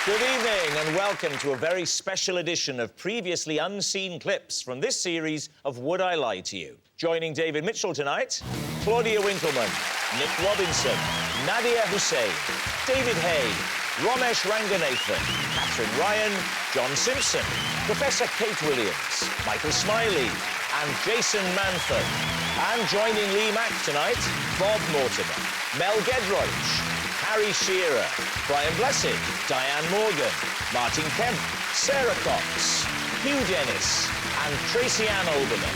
Good evening and welcome to a very special edition of previously unseen clips from this series of Would I Lie to You? Joining David Mitchell tonight, Claudia Winkleman, Nick Robinson, Nadia Hussein, David Hay, Romesh Ranganathan, Catherine Ryan, John Simpson, Professor Kate Williams, Michael Smiley and Jason Manford. And joining Lee Mack tonight, Bob Mortimer, Mel Gedroach, Harry Shearer, Brian Blessed, Diane Morgan, Martin Kemp, Sarah Cox, Hugh Dennis and Tracy Ann Olbermann.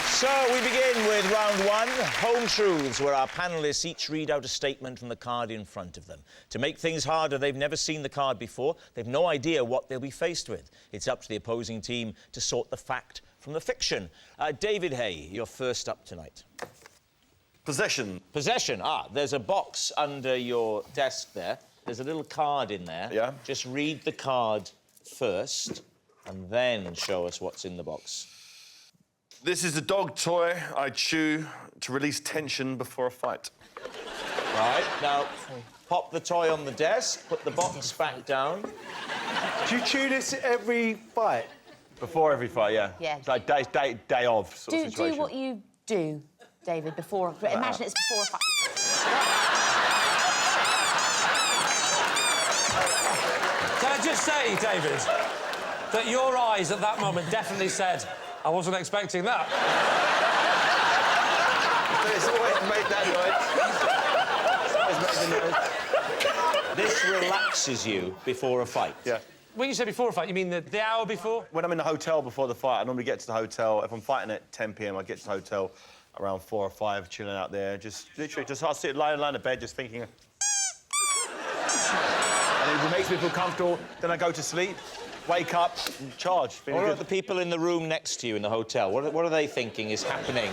So we begin with round one, Home Truths, where our panellists each read out a statement from the card in front of them. To make things harder, they've never seen the card before. They've no idea what they'll be faced with. It's up to the opposing team to sort the fact from the fiction. David Hay, you're first up tonight. Possession. Possession. There's a box under your desk there. There's a little card in there. Yeah. Just read the card first and then show us what's in the box. This is a dog toy I chew to release tension before a fight. Right, now, pop the toy on the desk, put the box back down. Do you chew this every fight? Before every fight, yeah. Yeah. It's like day of sort of situation. Do what you do, David, before... Imagine it's before a fight. Can I just say, David, that your eyes at that moment definitely said, I wasn't expecting that. But it's always made that noise. This relaxes you before a fight. Yeah. When you say before a fight, you mean the hour before? When I'm in the hotel before the fight, I normally get to the hotel. If I'm fighting at 10 p.m, I get to the hotel around 4 or 5, chilling out there. Just literally, I'll sit lying in bed, just thinking. And it makes me feel comfortable. Then I go to sleep, wake up, and charge. What about the people in the room next to you in the hotel? What are they thinking is happening?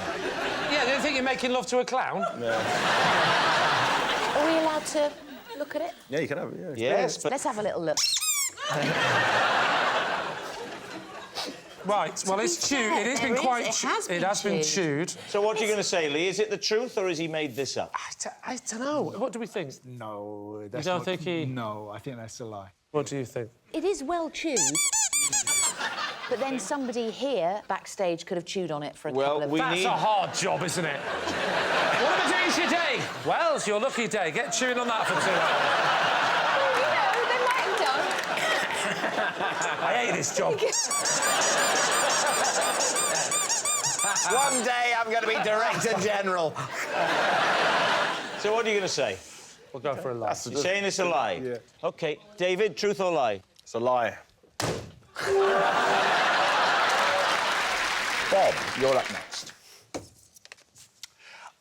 Yeah, they think you're making love to a clown. Yeah. Are we allowed to look at it? Yeah, you can have it, yeah. Yes, but... Let's have a little look. Right, well, it's chewed. It has been quite... It has been chewed. So what are you going to say, Lee? Is it the truth or has he made this up? I don't know. What do we think? No, that's You don't think he... No, I think that's a lie. What do you think? It is well chewed. But then somebody here, backstage, could have chewed on it for a couple of... That's a hard job, isn't it? What am I doing today? Well, it's your lucky day. Get chewing on that for 2 hours. I hate this job. One day I'm going to be Director General. So what are you going to say? We'll go for a lie. You're saying it's a lie? Yeah. OK. David, truth or lie? It's a lie. Bob, you're up next.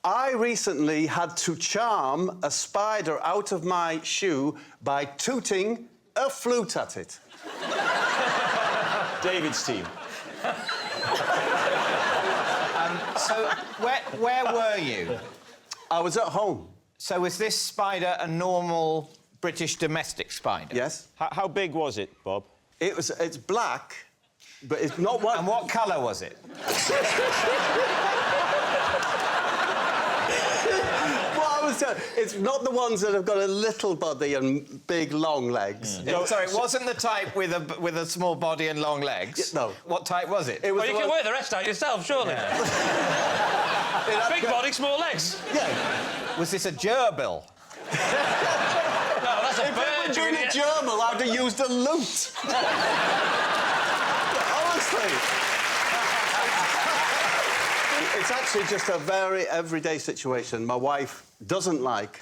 I recently had to charm a spider out of my shoe by tooting a flute at it. David's team. So, where were you? I was at home. So was this spider a normal British domestic spider? Yes. How big was it, Bob? It's black, but it's not one... And what colour was it? It's not the ones that have got a little body and big, long legs. Sorry, it wasn't the type with a small body and long legs? No. What type was it? It was Well, you can work the rest out yourself, surely. Big body, small legs. Yeah. Was this a gerbil? No, that's a If bird. it had been a gerbil, I'd have used a lute. Honestly. It's actually just a very everyday situation. My wife doesn't like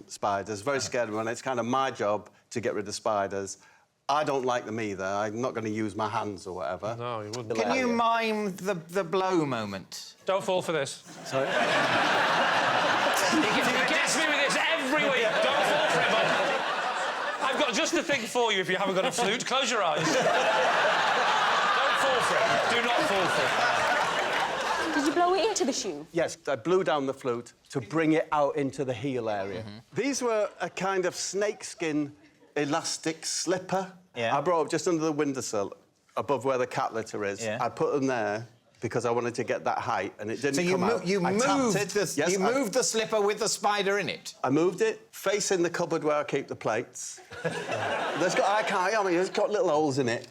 spiders, very scared of them, and it's kind of my job to get rid of spiders. I don't like them either. I'm not going to use my hands or whatever. No, you wouldn't. Can you mime the blow moment? Don't fall for this. Sorry? He gets me with this every week. Don't fall for it, Bob. I've got just the thing for you if you haven't got a flute. Close your eyes. Don't fall for it. Do not fall for it. Did you blow it into the shoe? Yes, I blew down the flute to bring it out into the heel area. These were a kind of snakeskin elastic slipper. Yeah. I brought up just under the windowsill, above where the cat litter is. Yeah. I put them there, because I wanted to get that height, and it didn't So come out. you I tapped it. moved Yes, moved the slipper with the spider in it. I moved it, facing the cupboard where I keep the plates. It's got little holes in it.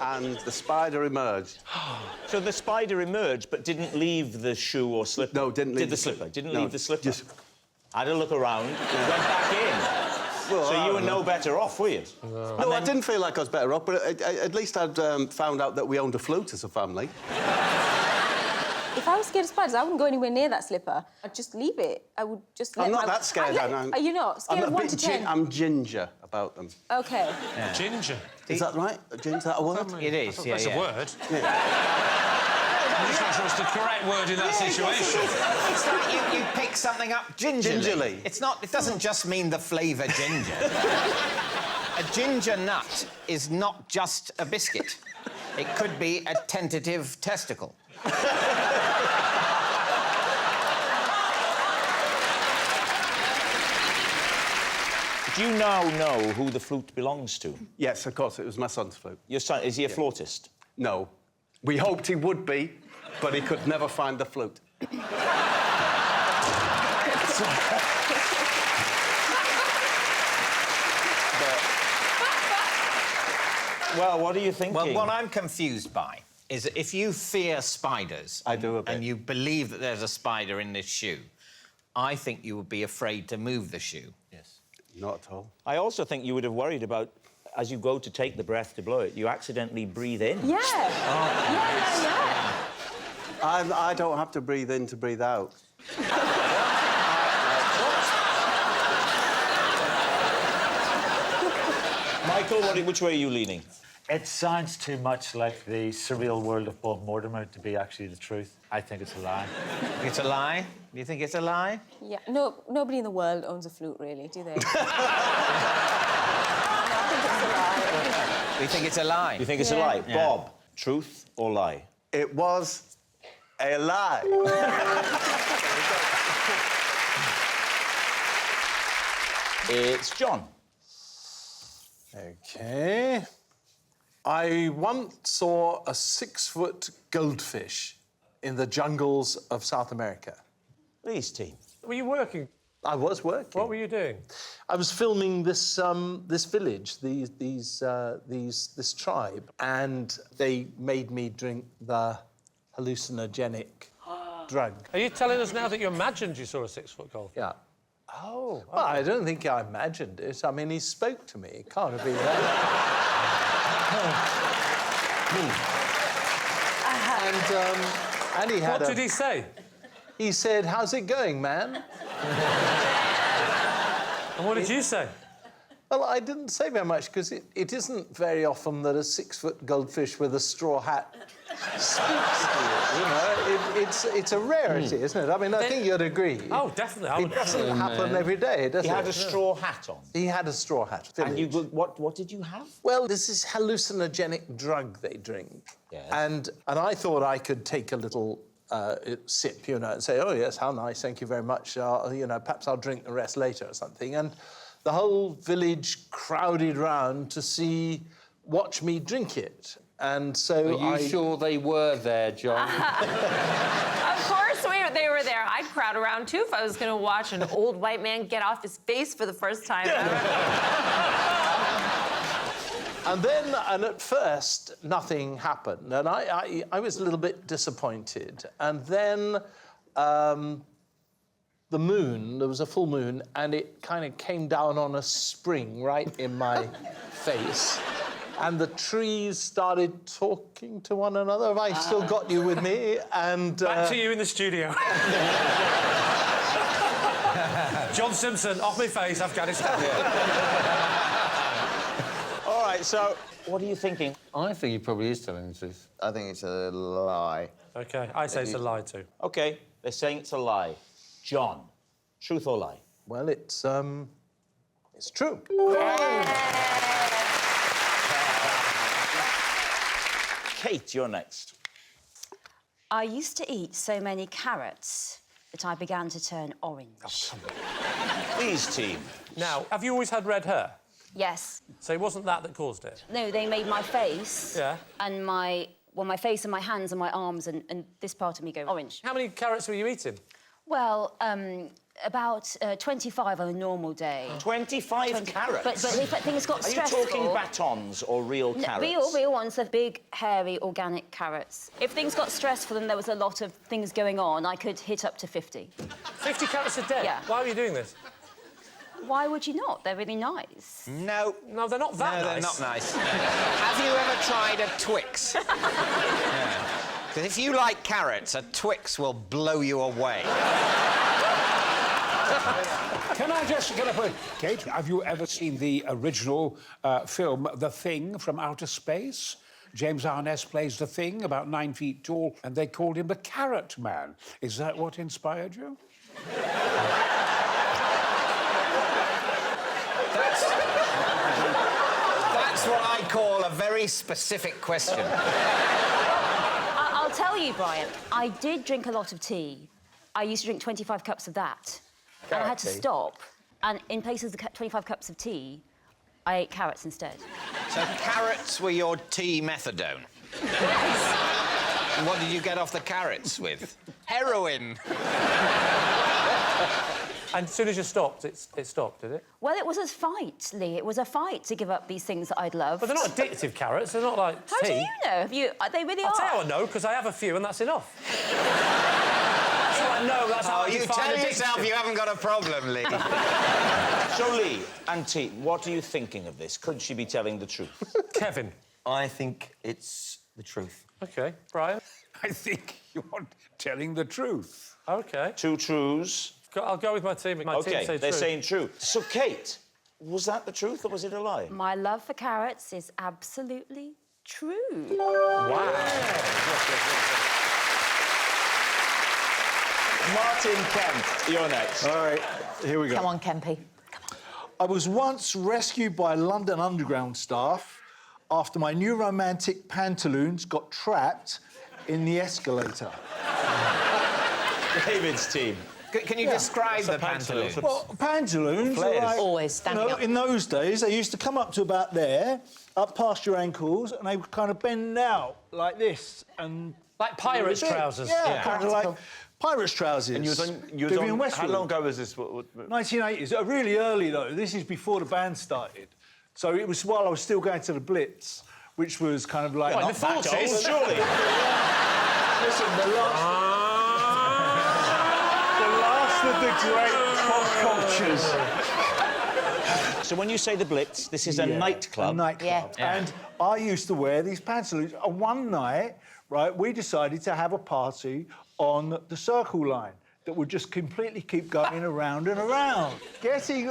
And the spider emerged. So the spider emerged, but didn't leave the shoe or slipper? No, didn't leave Did the slipper? Didn't leave the slipper? Just... Had a look around, went back in. Well, So you were no better off, were you? No, I didn't feel like I was better off, but at least I'd found out that we owned a flute as a family. If I was scared of spiders, I wouldn't go anywhere near that slipper. I'd just leave it. I would just let I'm not that scared. Are you not? Scared of 1 to 10? I'm ginger about them. OK. Yeah. Ginger. Is that right? Ginger, is that a word? It is, yeah, That's a word. Yeah. I'm just not sure it's the correct word in that situation. It's like you pick something up gingerly. Gingerly. It's not. It doesn't just mean the flavour ginger. A ginger nut is not just a biscuit. It could be a tentative testicle. Do you now know who the flute belongs to? Yes, of course, it was my son's flute. Your son, is he a flautist? No. We hoped he would be, but he could never find the flute. Well, what are you thinking? Well, what I'm confused by is that if you fear spiders... I do a bit. ...and you believe that there's a spider in this shoe, I think you would be afraid to move the shoe. Yes. Not at all. I also think you would have worried about, as you go to take the breath to blow it, you accidentally breathe in. Yeah. Yeah. I don't have to breathe in to breathe out. Michael, which way are you leaning? It sounds too much like the surreal world of Bob Mortimer to be actually the truth. I think it's a lie. It's a lie? Do you think it's a lie? Yeah. No, nobody in the world owns a flute, really, do they? We think it's a lie. You think it's a lie? Yeah. Bob, truth or lie? It was a lie. It's John. OK. I once saw a 6-foot goldfish in the jungles of South America. Please, team. Were you working? I was working. What were you doing? I was filming this this village, this tribe, and they made me drink the hallucinogenic drug. Are you telling us now that you imagined you saw a 6-foot goldfish? Yeah. Oh. Okay. Well, I don't think I imagined it. I mean, he spoke to me. It can't have been that. And he had What did he say? He said, "How's it going, man?" And what did you say? Well, I didn't say very much because it isn't very often that a 6-foot goldfish with a straw hat speaks to you. You know, it's a rarity, isn't it? I mean, I think you'd agree. Oh, definitely. It doesn't happen every day, does it? He had a straw hat on. He had a straw hat. And what did you have? Well, this is hallucinogenic drug they drink. Yes. And I thought I could take a little sip, you know, and say, "Oh, yes, how nice, thank you very much. You know, perhaps I'll drink the rest later or something." And the whole village crowded round to watch me drink it. And so Are you sure they were there, John? Of course they were there. I'd crowd around, too, if I was going to watch an old white man get off his face for the first time ever. And at first, nothing happened. And I was a little bit disappointed. And then the moon, there was a full moon, and it kind of came down on a spring right in my face. And the trees started talking to one another. Have I still got you with me? And back to you in the studio. John Simpson, off my face, Afghanistan. All right, so what are you thinking? I think he probably is telling the truth. I think it's a lie. OK, I say it's a lie, too. OK, they're saying it's a lie. John, truth or lie? Well, it's true. Kate, you're next. I used to eat so many carrots that I began to turn orange. Please, team. Now, have you always had red hair? Yes. So it wasn't that caused it? No, they made my face Yeah. and my well, my face and my hands and my arms and this part of me go orange. How many carrots were you eating? Well, about 25 on a normal day. 25 carrots? But if things got stressful... Are you talking batons or real carrots? Real ones, the big, hairy, organic carrots. If things got stressful and there was a lot of things going on, I could hit up to 50. 50 carrots a day? Yeah. Why are you doing this? Why would you not? They're really nice. No. No, they're not that nice. No, they're not nice. Have you ever tried a Twix? Because if you like carrots, a Twix will blow you away. Can I just get up? Kate, have you ever seen the original film The Thing from Outer Space? James Arness plays The Thing, about 9 feet tall, and they called him the Carrot Man. Is that what inspired you? That's what I call a very specific question. I'll tell you, Brian, I did drink a lot of tea. I used to drink 25 cups of that. And I had to stop. And in places of 25 cups of tea, I ate carrots instead. So carrots were your tea methadone? Yes. And what did you get off the carrots with? Heroin. And as soon as you stopped, it stopped, did it? Well, it was a fight, Lee. It was a fight to give up these things that I'd loved. But they're not addictive carrots. They're not like How tea. do you know? They really I'll are. tell you how I know, because I have a few and that's enough. That's how I know, that's how I you define tell addiction. yourself you haven't got a problem, Lee. So, Lee and T, what are you thinking of this? Could she be telling the truth? Kevin. I think it's the truth. OK. Brian? I think you're telling the truth. OK. 2 trues. I'll go with my team. My team say they're true. saying true. So, Kate, was that the truth or was it a lie? My love for carrots is absolutely true. Wow. Martin Kemp, you're next. All right, here we go. Come on, Kempy. I was once rescued by London Underground staff after my new romantic pantaloons got trapped in the escalator. David's team. Can you describe the pantaloons? Well, pantaloons are like, always standing up. In those days, they used to come up to about there, up past your ankles, and they would kind of bend out like this. And like pirates' trousers. Yeah, kind of like pirates' trousers. And you was Vivian on Westwood. how long ago was this? 1980s. Really early, though. This is before the band started. So it was while I was still going to the Blitz, which was kind of like... What, in the 40s, surely? Listen, the last of the great pop cultures. So when you say the Blitz, this is a nightclub? A nightclub. Yeah. And I used to wear these pantaloons. And one night, right, we decided to have a party on the Circle Line that would just completely keep going around and around. Getting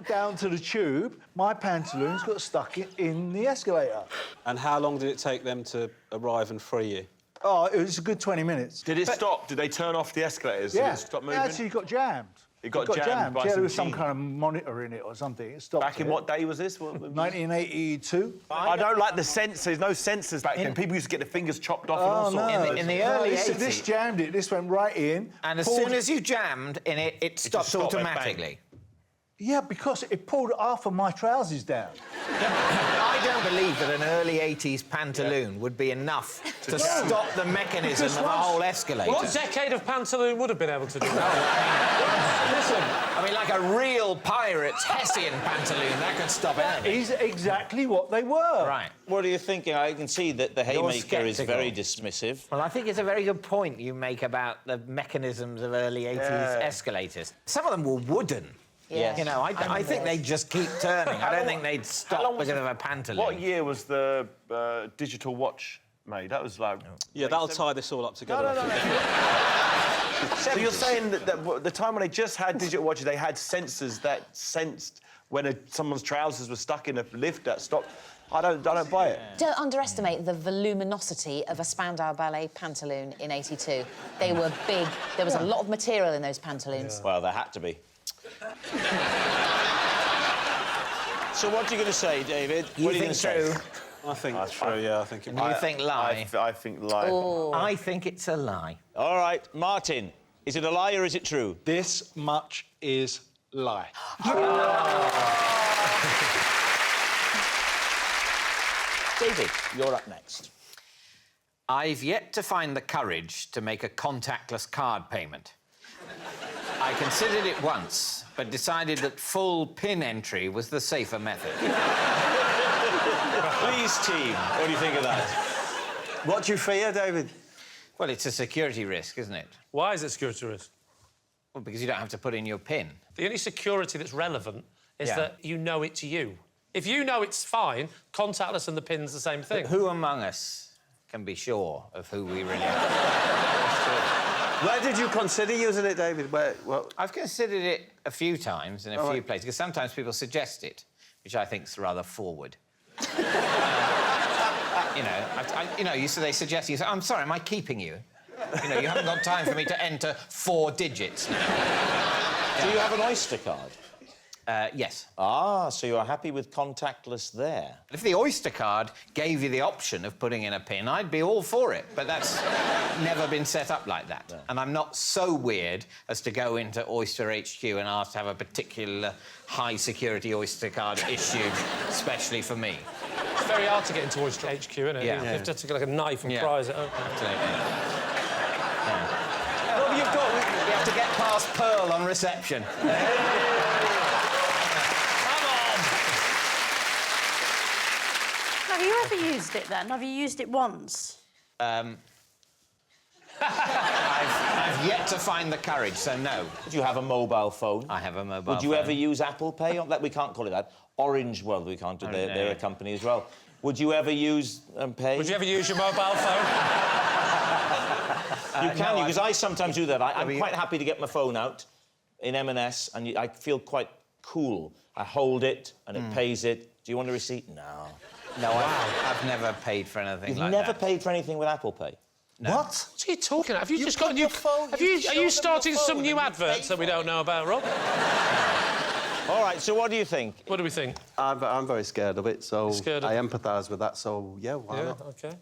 down to the tube, my pantaloons got stuck in the escalator. And how long did it take them to arrive and free you? Oh, it was a good 20 minutes. Did it stop? Did they turn off the escalators? Yeah. Did it stop moving? It actually got jammed. It got jammed by yeah, there some was some gene. kind of monitor in it or something. It stopped. Back in what day was this? 1982. I don't like the sensors. There's no sensors back then. People used to get their fingers chopped off and all sorts. In the early 80s... This jammed it. This went right in. And as soon as you jammed in it, it stopped automatically. Yeah, because it pulled half of my trousers down. I don't believe that an early 80s pantaloon would be enough to stop the mechanism of a whole escalator. What decade of pantaloon would have been able to do that? Listen, I mean, like a real pirate's Hessian pantaloon, that could stop anything. Is exactly what they were. Right. What are you thinking? I can see that the Haymaker is sceptical. very dismissive. Well, I think it's a very good point you make about the mechanisms of early 80s escalators. Some of them were wooden. Yes. You know, I think they'd just keep turning. I don't think they'd stop because of a pantaloon. What year was the digital watch made? That was like... Yeah, that'll tie this all up together. No. So you're saying that the time when they just had digital watches, they had sensors that sensed when someone's trousers were stuck in a lift that stopped. I don't buy it. Don't underestimate the voluminosity of a Spandau Ballet pantaloon in '82. They were big. There was a lot of material in those pantaloons. Yeah. Well, there had to be. So what are you going to say, David? You think true? I think true, yeah, I think it You think lie? I think lie. Oh. I think it's a lie. All right, Martin, is it a lie or is it true? This much is lie. David, you're up next. I've yet to find the courage to make a contactless card payment. I considered it once, but decided that full PIN entry was the safer method. Please, team, what do you think of that? What do you fear, David? Well, it's a security risk, isn't it? Why is it security risk? Well, because you don't have to put in your PIN. The only security that's relevant is Yeah. that you know it's you. If you know it's fine, contactless and the PIN's the same thing. But who among us can be sure of who we really are? Where did you consider using it, David? I've considered it a few times in a few places, because sometimes people suggest it, which I think's rather forward. They suggest you say, I'm sorry, am I keeping you? You know, you haven't got time for me to enter 4 digits now. Do you have an Oyster card? Yes. Ah, so you're happy with contactless there? If the Oyster card gave you the option of putting in a PIN, I'd be all for it, but that's never been set up like that. And I'm not so weird as to go into Oyster HQ and ask to have a particular high-security Oyster card issued especially for me. It's very hard to get into Oyster HQ, isn't it? Yeah. You have to take like a knife and prise it open. Absolutely. Well, you have to get past Pearl on reception. Have you ever used it, then? Have you used it once? I've yet to find the courage, so no. Do you have a mobile phone? I have a mobile phone. Would you ever use Apple Pay? We can't call it that. Orange, well, we can't do Oh, they're no. a company as well. Would you ever use Pay? Would you ever use your mobile phone? You can, because I sometimes do that. I'm quite happy to get my phone out in M&S, and I feel quite cool. I hold it, and it pays it. Do you want a receipt? No. No, I've never paid for anything You've like never that. paid for anything with Apple Pay? No. What? What are you talking about? Have you just got a new phone? Are you starting some new adverts that we don't know about, Rob? All right, so what do you think? What do we think? I'm very scared of it, so Scared of I empathise with that, so yeah, why not? OK.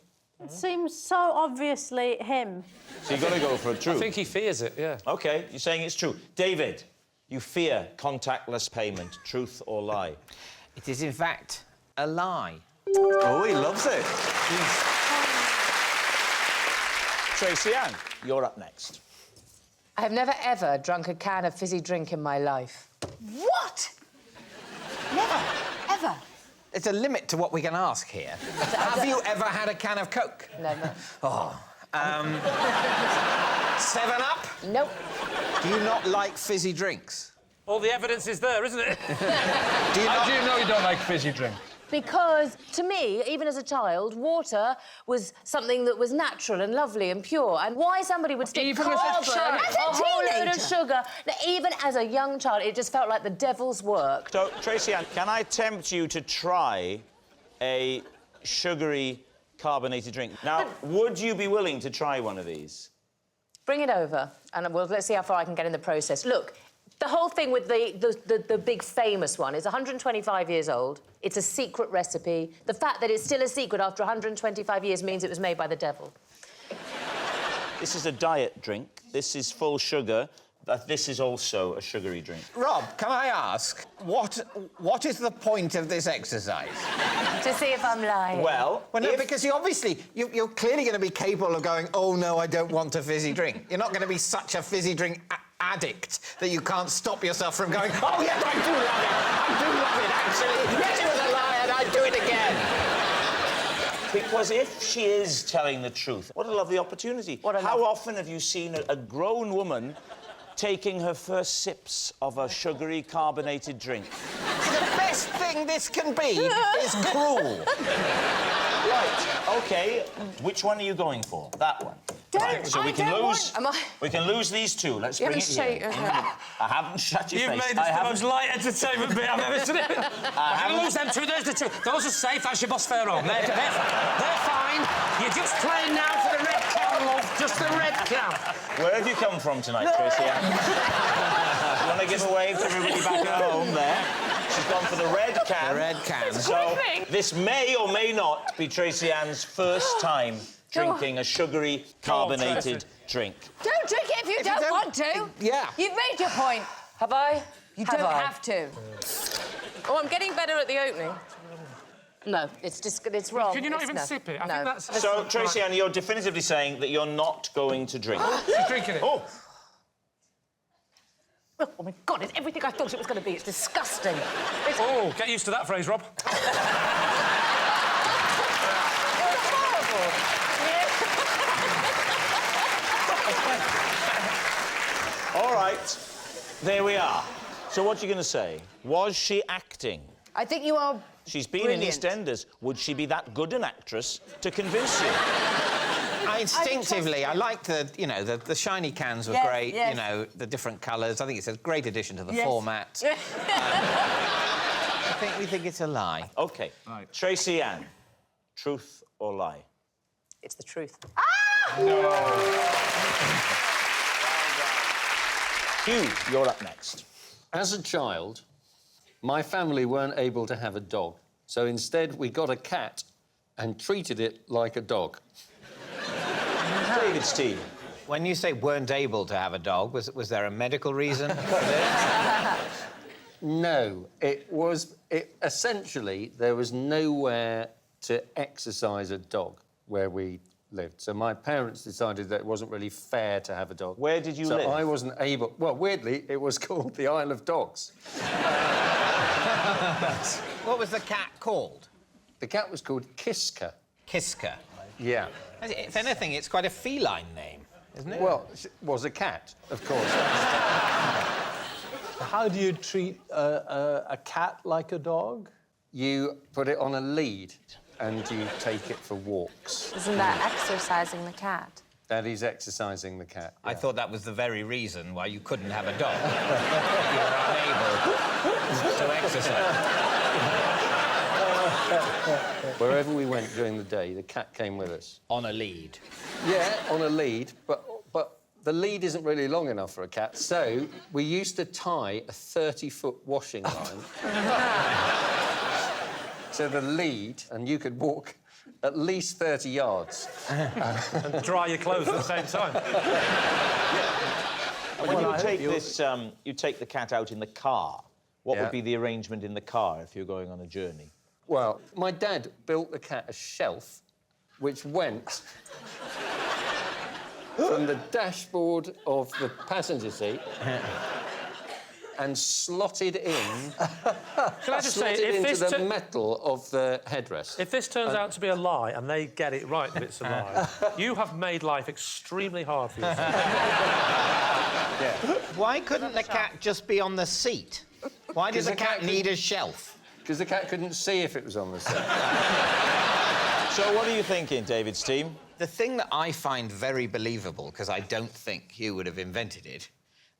It seems so obviously him. So you've got to go for a truth. I think he fears it, yeah. OK, you're saying it's true. David, you fear contactless payment, truth or lie? It is, in fact, a lie. Oh, he loves it. Tracy Ann, you're up next. I have never, ever drunk a can of fizzy drink in my life. What? Never, ever. There's a limit to what we can ask here. Have you ever had a can of Coke? Never. Oh. 7-Up? Nope. Do you not like fizzy drinks? All the evidence is there, isn't it? How do you know you don't like fizzy drink? Because, to me, even as a child, water was something that was natural and lovely and pure. And why somebody would stick Even as a carbon, child? a whole load of sugar... Even as a young child, it just felt like the devil's work. So, Tracy Ann, can I tempt you to try a sugary carbonated drink? Now, would you be willing to try one of these? Bring it over, and let's see how far I can get in the process. Look, the whole thing with the big famous one is 125 years old. It's a secret recipe. The fact that it's still a secret after 125 years means it was made by the devil. This is a diet drink. This is full sugar. But this is also a sugary drink. Rob, can I ask, what is the point of this exercise? To see if I'm lying. Well, no, because you're clearly going to be capable of going, oh, no, I don't want a fizzy drink. You're not going to be such a fizzy drink addict that you can't stop yourself from going, oh, yes, I do love it. I do love it, actually. Yes, it was a lie, and I'd do it again. Because if she is telling the truth, what a lovely opportunity. How often have you seen a grown woman taking her first sips of a sugary carbonated drink? The best thing this can be is cruel. Right, OK. Which one are you going for? That one. Right, so we can lose these two. Let's bring it here. I haven't shut your face. You've made this the most light entertainment bit I've ever seen. I'm going to lose them two. There's the two. Those are safe. That's your boss fair on. They're fine. You're just playing now for the red can, love. Just the red can. Where have you come from tonight, Tracy Ann? You want to give a wave to everybody back at home there? She's gone for the red can. The red can. So this may or may not be Tracy Ann's first time drinking a sugary carbonated drink. Don't drink it if you don't want to. Yeah. You've made your point. Have I? You don't have to. Oh, I'm getting better at the opening. No, it's wrong. Can you not It's even no. sip it? I No. think that's... So, Tracy Ann, you're definitively saying that you're not going to drink. She's drinking it. Oh! Oh, my God, it's everything I thought it was going to be. It's disgusting. Oh, get used to that phrase, Rob. All right, there we are. So what are you going to say? Was she acting? I think you are. She's been brilliant. in EastEnders. Would she be that good an actress to convince you? Instinctively, I liked the shiny cans were Yes, great. yes. You know, the different colours. I think it's a great addition to the Yes. format. We think it's a lie. OK. Right. Tracy Ann, truth or lie? It's the truth. Hugh, you're up next. As a child, my family weren't able to have a dog, so instead we got a cat and treated it like a dog. David Steve. When you say weren't able to have a dog, was there a medical reason? No, essentially, there was nowhere to exercise a dog where we lived. So my parents decided that it wasn't really fair to have a dog. Where did you live? live? So I wasn't able... Well, weirdly, it was called the Isle of Dogs. What was the cat called? The cat was called Kiska. Kiska? Yeah. If anything, it's quite a feline name, isn't it? Well, it was a cat, of course. How do you treat a cat like a dog? You put it on a lead and you take it for walks. Isn't that exercising the cat? That is exercising the cat. I thought that was the very reason why you couldn't have a dog. You were unable to exercise. Wherever we went during the day, the cat came with us. On a lead? Yeah, on a lead, but the lead isn't really long enough for a cat, so we used to tie a 30-foot washing line to the lead, and you could walk at least 30 yards. And dry your clothes at the same time. When you take this, you take the cat out in the car. What would be the arrangement in the car if you're going on a journey? Well, my dad built the cat a shelf which went from the dashboard of the passenger seat and slotted in... Can I just say, slotted if into this the metal of the headrest. If this turns out to be a lie and they get it right that it's a lie, you have made life extremely hard for yourself. Why couldn't the cat just be on the seat? Why does the cat need a shelf? Because the cat couldn't see if it was on the seat. So what are you thinking, David Steam? The thing that I find very believable, because I don't think you would have invented it,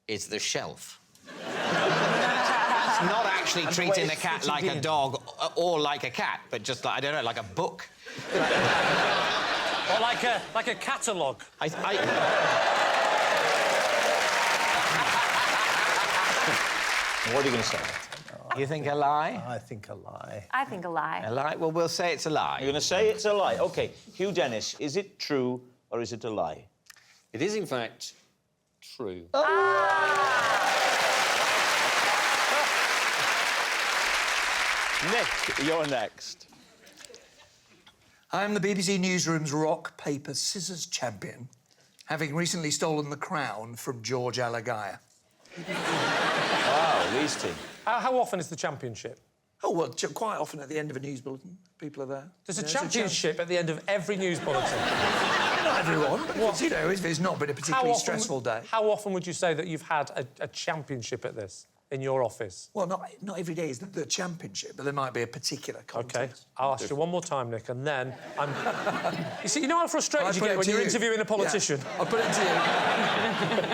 is the shelf. It's not actually treating the cat like a dog or like a cat, but just like, I don't know, like a book. Or like a catalogue. What are you going to say? You think a lie? I think a lie. I think a lie. A lie? Well, we'll say it's a lie. You're going to say it's a lie. OK. Hugh Dennis, is it true or is it a lie? It is, in fact, true. Nick, you're next. I am the BBC Newsroom's rock, paper, scissors champion, having recently stolen the crown from George Alagaya. Wow, Lee's team. How often is the championship? Oh, well, quite often at the end of a news bulletin, people are there. There's a championship at the end of every news bulletin. Not everyone, but if it's not been a particularly stressful day. How often would you say that you've had a championship at this in your office? Well, not every day is the championship, but there might be a particular contest. OK, I'll ask you one more time, Nick, and then I'm... You know how frustrated you get when you're interviewing a politician? Yeah, I'll put it to you.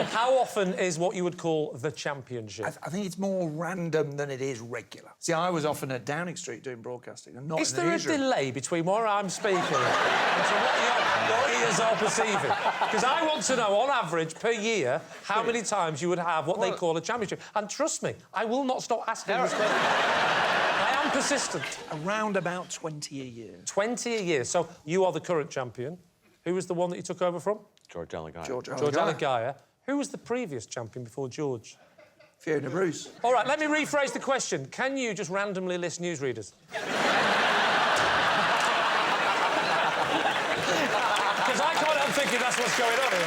How often is what you would call the championship? I think it's more random than it is regular. See, I was often at Downing Street doing broadcasting and not Is in the there a newsroom. delay between what I'm speaking and what your ears are perceiving? Because I want to know, on average, per year, how many times you would have what they call a championship. And trust me, I will not stop asking this question. I am persistent. Around about 20 a year. 20 a year. So you are the current champion. Who was the one that you took over from? George Alagaya. George Alagaya. Who was the previous champion before George? Fiona Bruce. All right, let me rephrase the question. Can you just randomly list newsreaders? thinking that's what's going on here.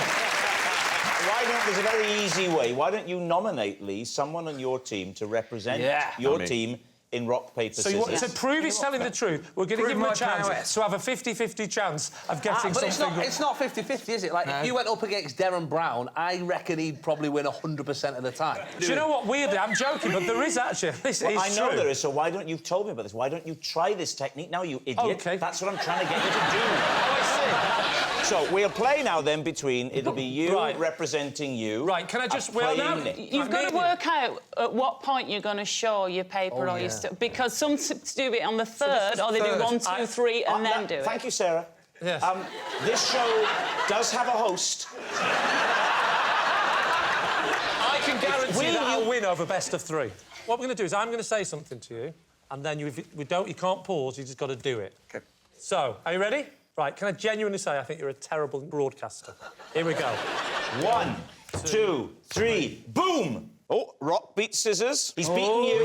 Why don't... There's a very easy way. Why don't you nominate, Lee, someone on your team to represent your team in rock, paper, So scissors? you want to prove he's telling the truth? We're going to give him a chance to have a 50-50 chance of getting but something... it's not 50-50, is it? Like, if you went up against Darren Brown, I reckon he'd probably win 100% of the time. Do you know what? Weirdly, I'm joking, but there is actually... This is I know true. there is, so why don't... You've told me about this. Why don't you try this technique now, you idiot? OK. That's what I'm trying to get you to do. Oh, I see. So we'll play now, then, between... It'll be you representing you. Right, can I just... Well, now... You've got to work out at what point you're going to show your paper or your stuff. Because some do it on the third, or they do 1, 2, 3, and then do it. Thank you, Sarah. Yes. This show does have a host. I can guarantee that I'll win over best of 3. What we're going to do is I'm going to say something to you, and then you can't pause, you just got to do it. OK. So, are you ready? Right, can I genuinely say I think you're a terrible broadcaster? Here we go. 1, 2, 3, boom! Oh, rock beats scissors. He's beaten you.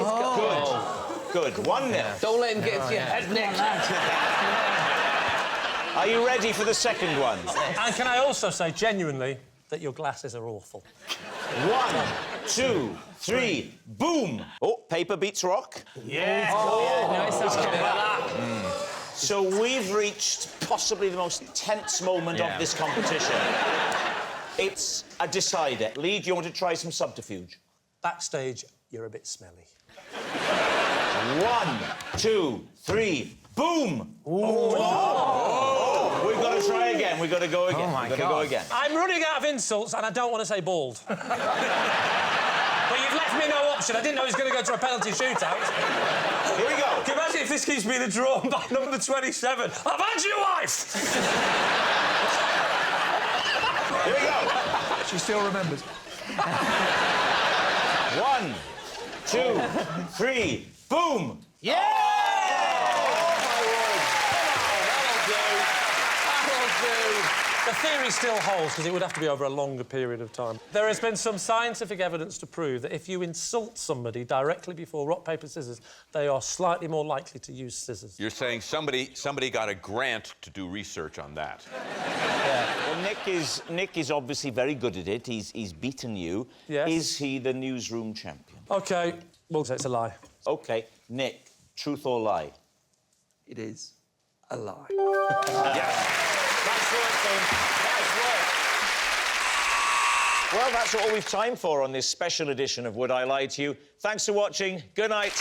Good. 1-0. Don't let him get into your head, Nick. Are you ready for the second one? And can I also say, genuinely, that your glasses are awful. 1, 2, 3, boom! Oh, paper beats rock. Yeah. So we've reached possibly the most tense moment of this competition. It's a decider. Lee, do you want to try some subterfuge? Backstage, you're a bit smelly. 1, 2, 3, boom! Oh, we've got to try again. We've got to go again. We've got to go again. I'm running out of insults, and I don't want to say bald. But you've left me no option. I didn't know he was going to go to a penalty shootout. Here we go. Can you imagine if this keeps being a draw by number 27? I've had your wife! Here we go. She still remembers. 1, 2, 3, boom! Yeah! The theory still holds, because it would have to be over a longer period of time. There has been some scientific evidence to prove that if you insult somebody directly before rock, paper, scissors, they are slightly more likely to use scissors. You're saying somebody got a grant to do research on that. Well, Nick is obviously very good at it. He's beaten you. Yes. Is he the newsroom champion? OK, we'll say it's a lie. OK, Nick, truth or lie? It is a lie. Yes. Nice work, Tim. Nice work. Well, that's all we've time for on this special edition of Would I Lie to You? Thanks for watching. Good night.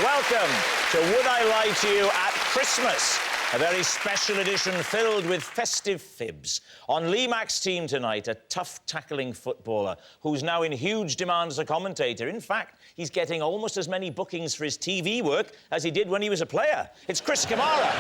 Welcome to Would I Lie to You at Christmas, a very special edition filled with festive fibs. On Lee Mack's team tonight, a tough-tackling footballer who's now in huge demand as a commentator. In fact, he's getting almost as many bookings for his TV work as he did when he was a player. It's Chris Kamara.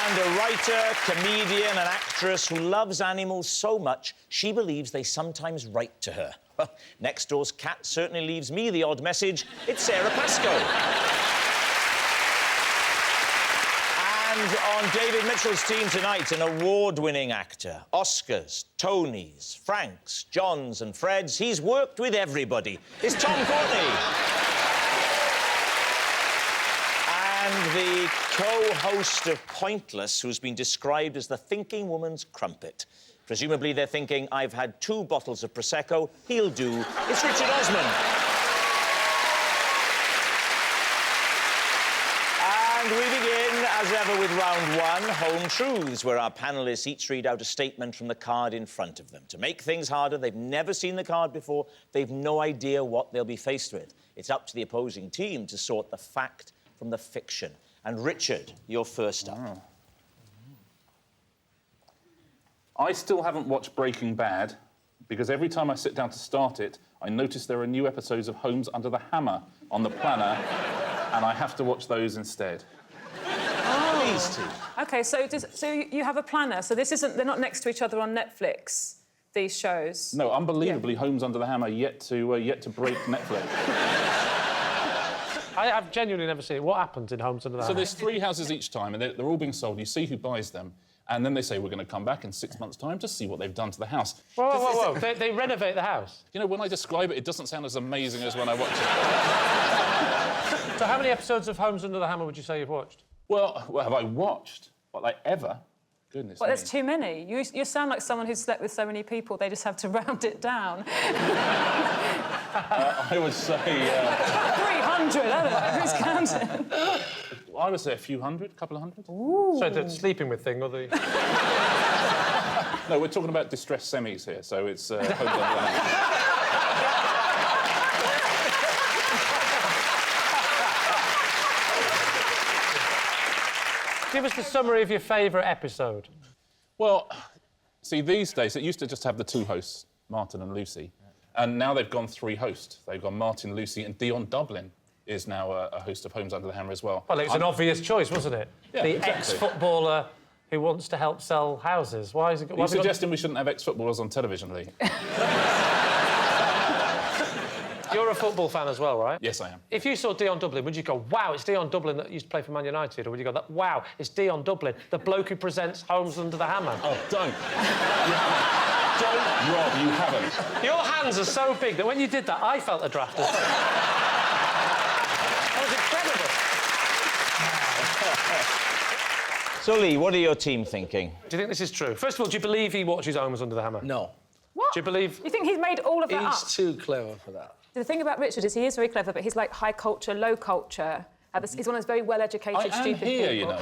And a writer, comedian and actress who loves animals so much she believes they sometimes write to her. Well, next door's cat certainly leaves me the odd message. It's Sarah Pascoe. And on David Mitchell's team tonight, an award-winning actor. Oscars, Tonys, Franks, Johns and Freds. He's worked with everybody. It's Tom Courtney. And the co-host of Pointless, who's been described as the thinking woman's crumpet. Presumably they're thinking, I've had 2 bottles of Prosecco, he'll do. It's Richard Osman. And we begin, as ever, with round 1, Home Truths, where our panellists each read out a statement from the card in front of them. To make things harder, they've never seen the card before, they've no idea what they'll be faced with. it's up to the opposing team to sort the fact from the fiction. And Richard, you're first up. I still haven't watched Breaking Bad because every time I sit down to start it, I notice there are new episodes of Homes Under the Hammer on the planner, and I have to watch those instead. These two. OK, so you have a planner. So this isn't... They're not next to each other on Netflix, these shows? No, unbelievably, Homes Under the Hammer yet to break Netflix. I've genuinely never seen it. What happens in Homes Under the Hammer? So there's 3 houses each time, and they're all being sold. You see who buys them, and then they say, we're going to come back in 6 months' time to see what they've done to the house. Whoa. They renovate the house? You know, when I describe it, it doesn't sound as amazing as when I watch it. So how many episodes of Homes Under the Hammer would you say you've watched? Well, have I watched? What, like, ever? Goodness Well, me. there's too many. You sound like someone who's slept with so many people, they just have to round it down. I would say... 300, I don't know. Who's counting? I would say a few hundred, a couple of hundred. Ooh. So the sleeping with thing or the... No, we're talking about distressed semis here, so it's... Homes Under the Hammer. Give us the summary of your favourite episode. Well, see, these days, it used to just have the 2 hosts, Martin and Lucy, and now they've gone 3 hosts. They've got Martin, Lucy, and Dion Dublin is now a host of Homes Under the Hammer as well. Well, it was an obvious choice, wasn't it? Yeah, the exactly. ex-footballer who wants to help sell houses. Why is it... Are you suggesting we shouldn't have ex-footballers on television, Lee? You're a football fan as well, right? Yes, I am. If you saw Dion Dublin, would you go, wow, it's Dion Dublin that used to play for Man United? Or would you go, wow, it's Dion Dublin, the bloke who presents Homes Under the Hammer? Oh, don't. Don't, Rob, you haven't. Your hands are so big that when you did that, I felt a draft as well. That was incredible. So, Lee, what are your team thinking? Do you think this is true? First of all, do you believe he watches Homes Under the Hammer? No. What? Do you believe... You think he's made all of that up? He's too clever for that. The thing about Richard is he is very clever, but he's like high culture, low culture. He's one of those very well-educated, stupid people. You know.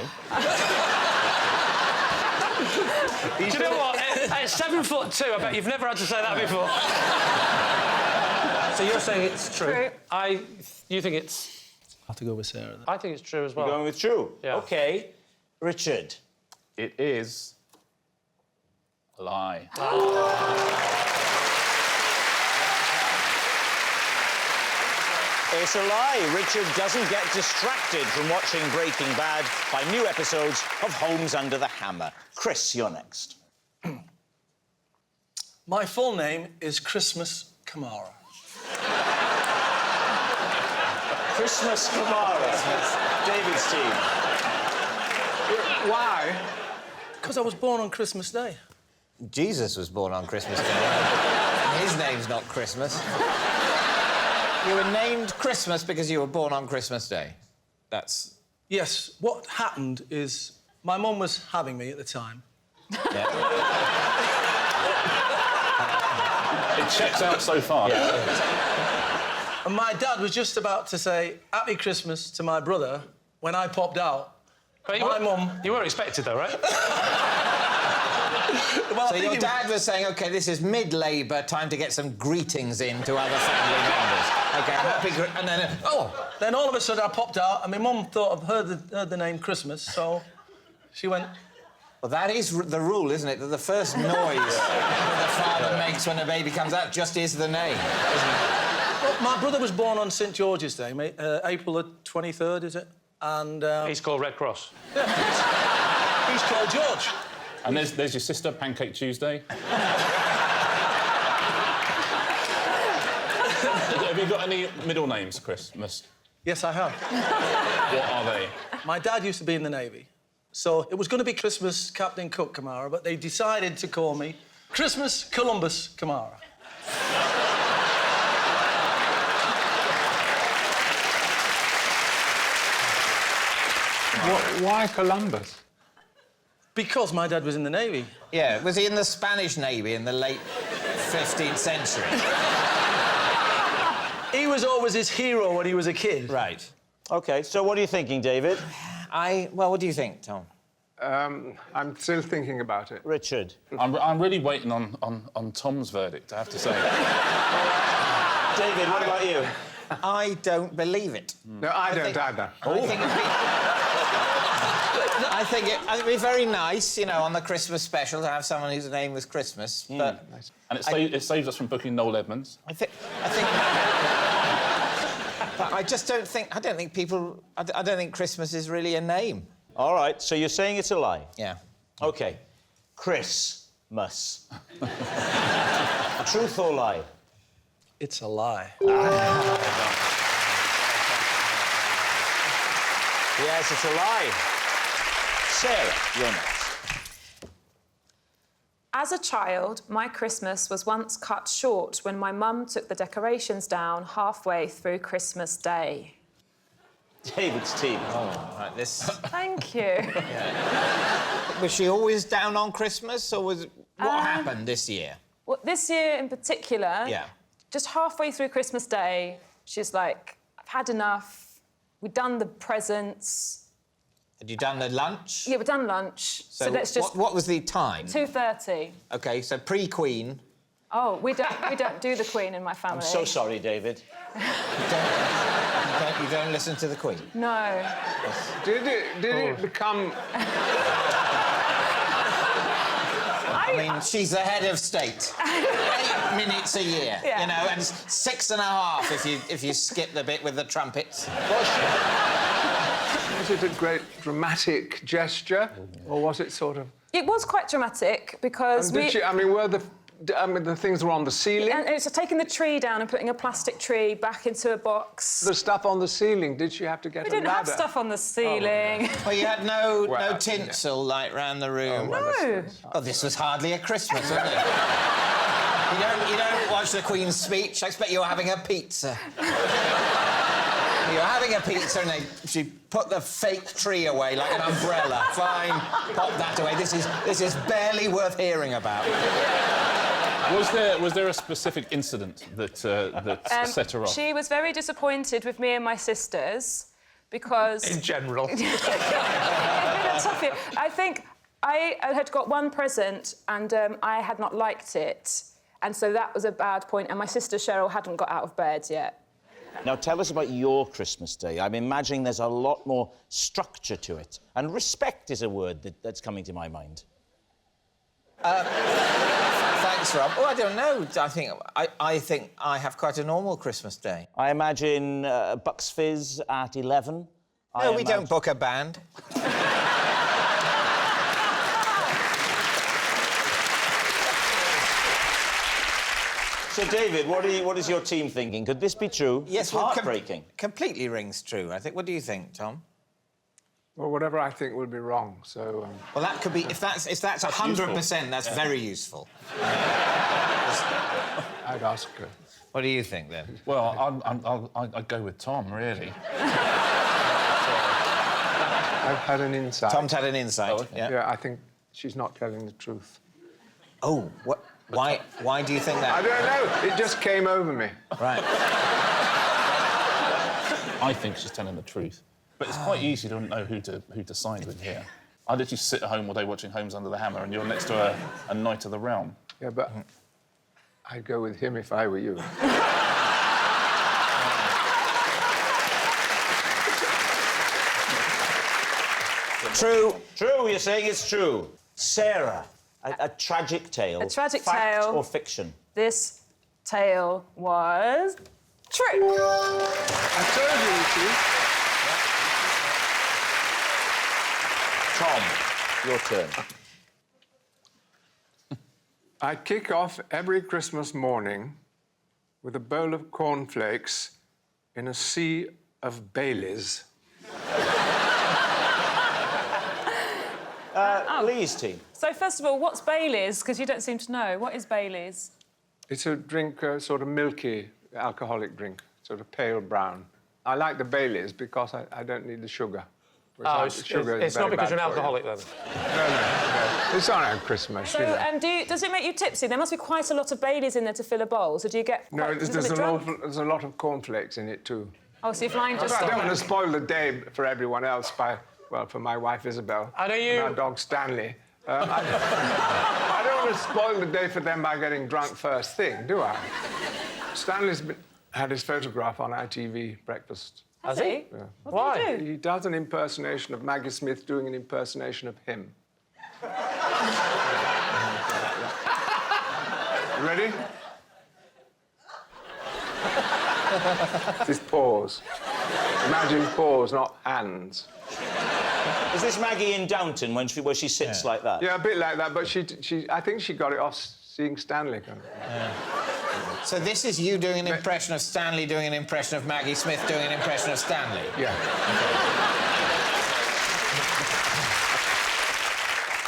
Do you know what? At 7'2", I bet you've never had to say that before. So you're saying it's true? You think it's... I have to go with Sarah then. I think it's true as well. You're going with true? Yeah. OK. Richard. It is... a lie. It's a lie. Richard doesn't get distracted from watching Breaking Bad by new episodes of Homes Under the Hammer. Chris, you're next. My full name is Christmas Kamara. Christmas Kamara. David's team. Why? Because I was born on Christmas Day. Jesus was born on Christmas Day. His name's not Christmas. You were named Christmas because you were born on Christmas Day. That's... Yes, what happened is my mum was having me at the time. It checks out so far. And my dad was just about to say Happy Christmas to my brother when I popped out. But my mum... You weren't expected, though, right? Well, so your dad was saying, OK, this is mid-labour, time to get some greetings in to other family members. OK, and then... Then all of a sudden I popped out and my mum thought I've heard the name Christmas, so she went... Well, that is the rule, isn't it? That the first noise that the father makes when a baby comes out just is the name, isn't it? Well, my brother was born on St George's Day, mate. April the 23rd, is it? And... He's called Red Cross. Yeah, he's called George. And there's your sister, Pancake Tuesday. Have you got any middle names, Christmas? Yes, I have. What are they? My dad used to be in the Navy. So it was going to be Christmas Captain Cook Kamara, but they decided to call me Christmas Columbus Kamara. Why Columbus? Because my dad was in the Navy. Yeah, was he in the Spanish Navy in the late 15th century? He was always his hero when he was a kid. Right. OK, so what are you thinking, David? Well, what do you think, Tom? I'm still thinking about it. Richard? I'm really waiting on Tom's verdict, I have to say. David, what about you? I don't believe it. No, I don't either. I think it'd be very nice, you know, on the Christmas special to have someone whose name was Christmas, but... And it saves us from booking Noel Edmonds. I think... But I just don't think... I don't think people... I don't think Christmas is really a name. All right, so you're saying it's a lie? Yeah. OK. Christmas. Truth or lie? It's a lie. Yes, it's a lie. Sarah, you're next. As a child, my Christmas was once cut short when my mum took the decorations down halfway through Christmas Day. David's team. Oh, right, this... Thank you. Was she always down on Christmas, or was... What happened this year? Well, this year in particular, Yeah. just halfway through Christmas Day, she's like, I've had enough. We've done the presents. Had you done the lunch? Yeah, we've done lunch. So let's just... What was the time? 2:30. OK, so pre-Queen. Oh, we don't do the Queen in my family. I'm so sorry, David. You don't listen to the Queen? No. Did it become... I mean, she's the head of state. 8 minutes a year, Yeah. you know, and 6.5 if you skip the bit with the trumpets. Was it a great dramatic gesture, or was it sort of... It was quite dramatic because And did she, I mean, were the things were on the ceiling? And it's taking the tree down and putting a plastic tree back into a box. The stuff on the ceiling, did she have to get We a didn't have ladder? stuff on the ceiling. Well, you had no Well, tinsel, like, round the room. No. Oh, this was hardly a Christmas, wasn't it? You don't watch the Queen's speech. I expect you were having a pizza. You're having a pizza and she put the fake tree away like an umbrella. Fine, pop that away. This is barely worth hearing about. Was there a specific incident that set her off? She was very disappointed with me and my sisters because... In general. It's been a tough year. I think I had got one present and I had not liked it. And so that was a bad point. And my sister Cheryl hadn't got out of bed yet. Now, tell us about your Christmas Day. I'm imagining there's a lot more structure to it. And respect is a word that's coming to my mind. Thanks, Rob. Oh, I don't know. I think I have quite a normal Christmas Day. I imagine Bucks Fizz at 11. No, we don't book a band. So, David, what is your team thinking? Could this be true? Yes, it's heartbreaking. Completely rings true, I think. What do you think, Tom? Well, whatever I think would be wrong, so... Well, that could be... If that's 100%, that's very useful. I'd ask her. What do you think, then? Well, I'd go with Tom, really. I've had an insight. Tom's had an insight, yeah. Yeah, I think she's not telling the truth. Oh, what? Why do you think that? I don't know. It just came over me. Right. I think she's telling the truth. But it's quite easy to know who to side with here. I literally sit at home all day watching Homes Under the Hammer and you're next to a Knight of the Realm. Yeah, but I'd go with him if I were you. True. True, you're saying it's true. Sarah, a tragic tale. A tragic Fact tale. or fiction? This tale was true. I told you, Tom, your turn. I kick off every Christmas morning with a bowl of cornflakes in a sea of Baileys. Lee's team. So, first of all, what's Baileys? Because you don't seem to know. What is Baileys? It's a drink, sort of milky, alcoholic drink, sort of pale brown. I like the Baileys because I don't need the sugar. Oh, it's not because you're an alcoholic, then? No. It's not on Christmas. So, you know. does it make you tipsy? There must be quite a lot of Baileys in there to fill a bowl. So do you get No, quite, there's a drunk? a lot of cornflakes in it, too. Oh, so you're flying just I don't on want to spoil the day for everyone else by, well, for my wife, Isabel. I know you... And our dog, Stanley. I don't want to spoil the day for them by getting drunk first thing, do I? Stanley's been had his photograph on ITV breakfast. Has he? Yeah. Why? Did he does an impersonation of Maggie Smith doing an impersonation of him. You ready? This pause. Imagine pause, not hands. Is this Maggie in Downton where she sits like that? Yeah, a bit like that, but I think she got it off seeing Stanley. Kind of. So this is you doing an impression of Stanley, doing an impression of Maggie Smith, doing an impression of Stanley? Yeah.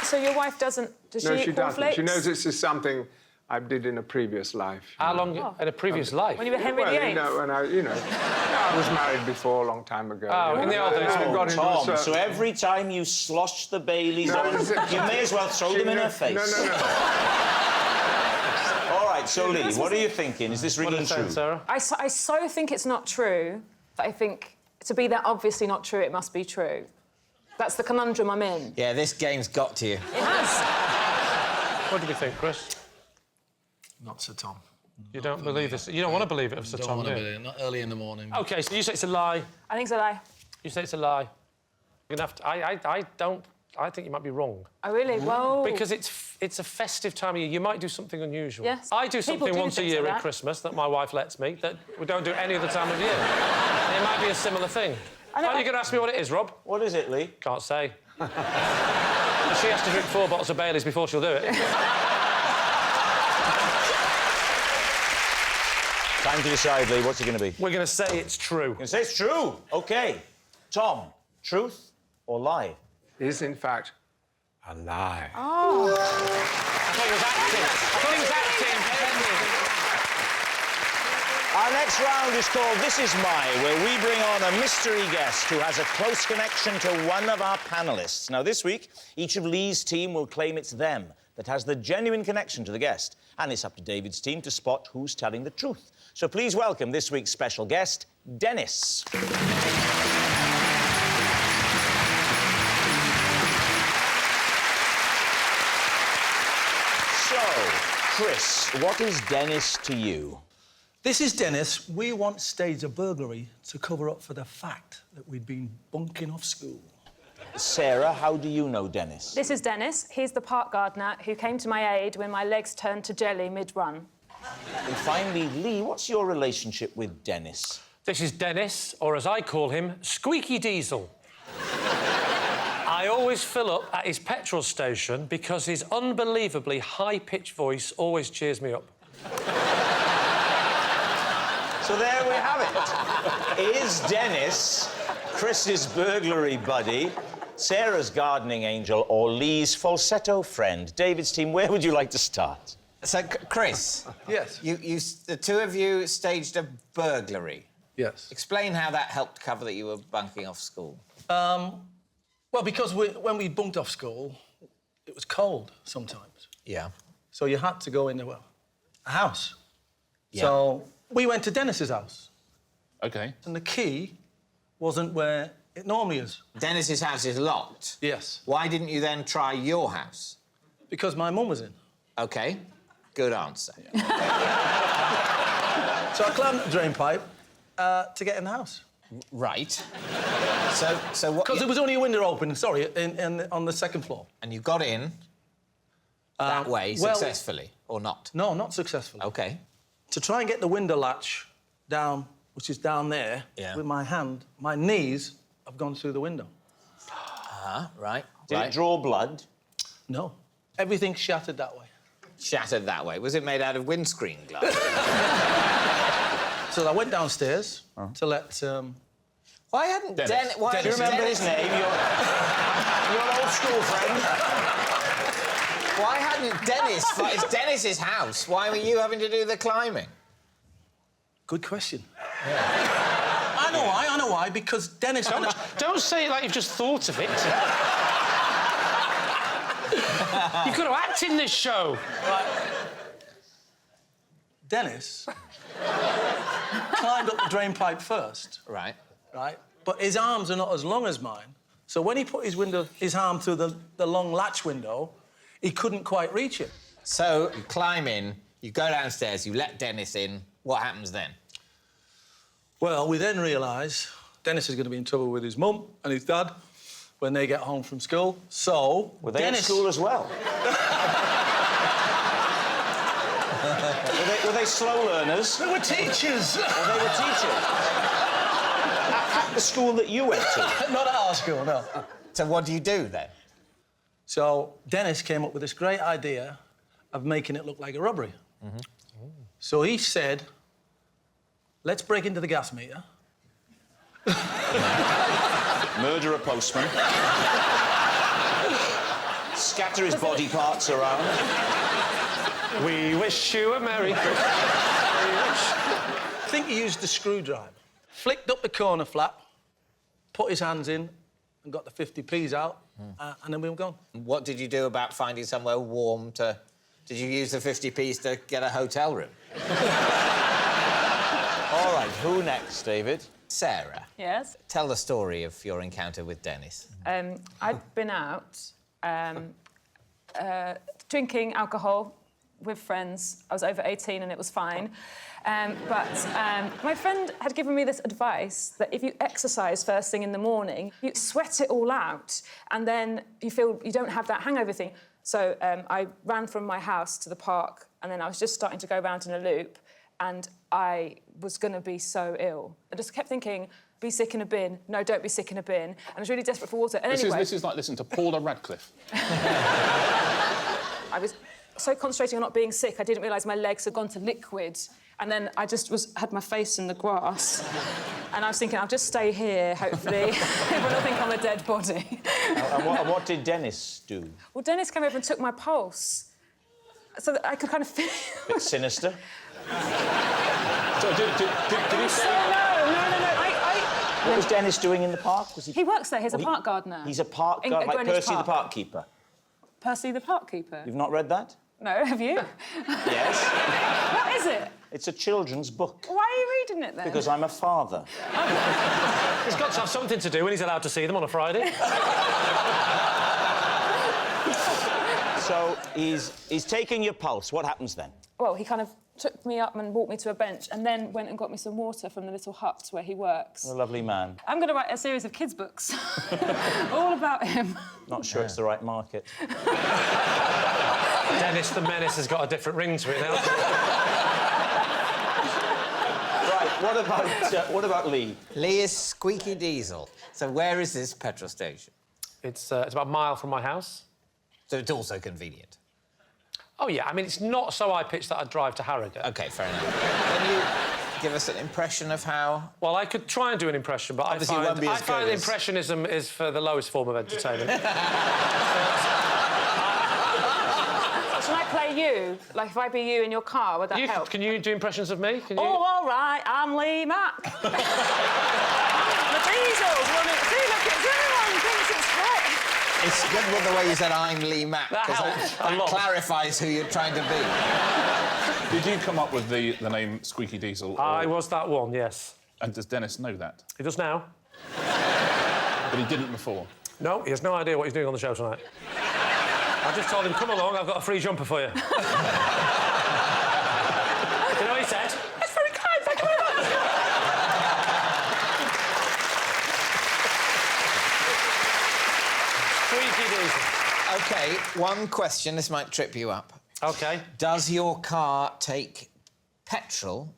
So your wife doesn't... Does No, she she eat doesn't. cornflakes? She knows this is something I did in a previous life. How long in a previous life? When you were Henry VIII? When I was married before a long time ago. Oh, in the old days. Tom, so every time you slosh the Baileys on, you may as well throw them in her face. No. All right, so Lee, what are you thinking? Is this ringing true? Sarah? I so think it's not true that I think to be that obviously not true, it must be true. That's the conundrum I'm in. Yeah, this game's got to you. It has. What do you think, Chris? Not Sir Tom. You don't believe it? You don't want to believe it of Sir Don't Tom, want do to you? believe it. Not early in the morning. OK, so you say it's a lie. I think it's a lie. You say it's a lie. You're gonna have to... I don't... I think you might be wrong. Oh, really? Whoa. Because it's a festive time of year. You might do something unusual. Yes. I do People something do once a things year like at that. Christmas that my wife lets me that we don't do any other time of year. It might be a similar thing. Are you going to ask me what it is, Rob? What is it, Lee? Can't say. She has to drink 4 bottles of Baileys before she'll do it. Time to decide, Lee. What's it going to be? We're going to say it's true. You're going to say it's true? OK. Tom, truth or lie? Is, in fact, a lie. Oh. I thought he was acting. I thought he was acting. Our next round is called This Is My, where we bring on a mystery guest who has a close connection to one of our panellists. Now, this week, each of Lee's team will claim it's them that has the genuine connection to the guest. And it's up to David's team to spot who's telling the truth. So please welcome this week's special guest, Dennis. So, Chris, what is Dennis to you? This is Dennis. We once staged a burglary to cover up for the fact that we'd been bunking off school. Sarah, how do you know Dennis? This is Dennis. He's the park gardener who came to my aid when my legs turned to jelly mid-run. And finally, Lee, what's your relationship with Dennis? This is Dennis, or as I call him, Squeaky Diesel. I always fill up at his petrol station because his unbelievably high-pitched voice always cheers me up. So there we have it. Is Dennis Chris's burglary buddy, Sarah's gardening angel, or Lee's falsetto friend? David's team, where would you like to start? So, Chris. Yes. The two of you staged a burglary. Yes. Explain how that helped cover that you were bunking off school. Well, because when we bunked off school, it was cold sometimes. Yeah. So you had to go into a house. Yeah. So we went to Dennis's house. OK. And the key wasn't where it normally is. Dennis's house is locked? Yes. Why didn't you then try your house? Because my mum was in. OK. Good answer. So I climbed the drain pipe to get in the house. Right. So what... Because there was only a window open, sorry, on the second floor. And you got in that way successfully, or not? No, not successfully. OK. To try and get the window latch down, which is down there, with my hand, my knees have gone through the window. Right. Did it draw blood? No. Everything shattered that way. Shattered that way? Was it made out of windscreen glass? So I went downstairs to let... Why hadn't Dennis... Do you remember his name? Your old school friend? Why hadn't Dennis... It's Dennis's house. Why were you having to do the climbing? Good question. Yeah. I know why, because Dennis... Don't say it like you've just thought of it. You've got to act in this show. Right. Dennis climbed up the drain pipe first. Right. Right? But his arms are not as long as mine. So when he put his arm through the long latch window, he couldn't quite reach it. So you climb in, you go downstairs, you let Dennis in. What happens then? Well, we then realise Dennis is going to be in trouble with his mum and his dad when they get home from school. So... Were they at school as well? were they slow learners? They were teachers. Or they were teachers? At the school that you went to? Not at our school, no. So what do you do then? So Dennis came up with this great idea of making it look like a robbery. So he said, let's break into the gas meter. Murder a postman. Scatter his body parts around. We wish you a Merry Christmas. I think he used the screwdriver, flicked up the corner flap, put his hands in and got the 50p's out, and then we were gone. What did you do about finding somewhere warm to... Did you use the 50p's to get a hotel room? All right, who next, David? Sarah. Yes? Tell the story of your encounter with Dennis. I'd been out drinking alcohol with friends. I was over 18 and it was fine. But my friend had given me this advice that if you exercise first thing in the morning, you sweat it all out and then you feel you don't have that hangover thing. So I ran from my house to the park and then I was just starting to go round in a loop and I was going to be so ill. I just kept thinking, be sick in a bin. No, don't be sick in a bin. And I was really desperate for water. And This is like listening to Paula Radcliffe. I was so concentrating on not being sick, I didn't realise my legs had gone to liquid. And then I just had my face in the grass. And I was thinking, I'll just stay here, hopefully. Everyone will think I'm a dead body. And what did Dennis do? Well, Dennis came over and took my pulse. So that I could kind of feel... A bit sinister? So did he say... What was Dennis doing in the park? Was He works there, he's a park gardener. He's a park gardener, like Greenwich Percy the Park. park keeper. Percy the park keeper? You've not read that? No, have you? Yes. What is it? It's a children's book. Why are you reading it then? Because I'm a father. He's got to have something to do when he's allowed to see them on a Friday. So he's taking your pulse. What happens then? Well, he kind of took me up and walked me to a bench and then went and got me some water from the little hut where he works. A lovely man. I'm going to write a series of kids' books all about him. Not sure it's the right market. Dennis the Menace has got a different ring to it now. Right, what about Lee? Lee is Squeaky Diesel. So where is this petrol station? It's about a mile from my house. So it's also convenient. Oh, yeah. I mean, it's not so high-pitched that I'd drive to Harrogate. OK, fair enough. Can you give us an impression of how... Well, I could try and do an impression, but Obviously it won't be as good find as... impressionism is for the lowest form of entertainment. Should I play you? Like, if I be you in your car, would that help? Can you do impressions of me? Can you... Oh, all right, I'm Lee Mack. The Diesels running... See, look, everyone thinks it's great. It's good with the way you said, I'm Lee Mack, That because helps a that lot. clarifies who you're trying to be. Did you come up with the name Squeaky Diesel? I was that one, yes. And does Dennis know that? He does now. But he didn't before? No, he has no idea what he's doing on the show tonight. I just told him, come along, I've got a free jumper for you. You know what he said? That's very kind, thank you very much. Squeaky Diesel. OK, one question, this might trip you up. OK. Does your car take petrol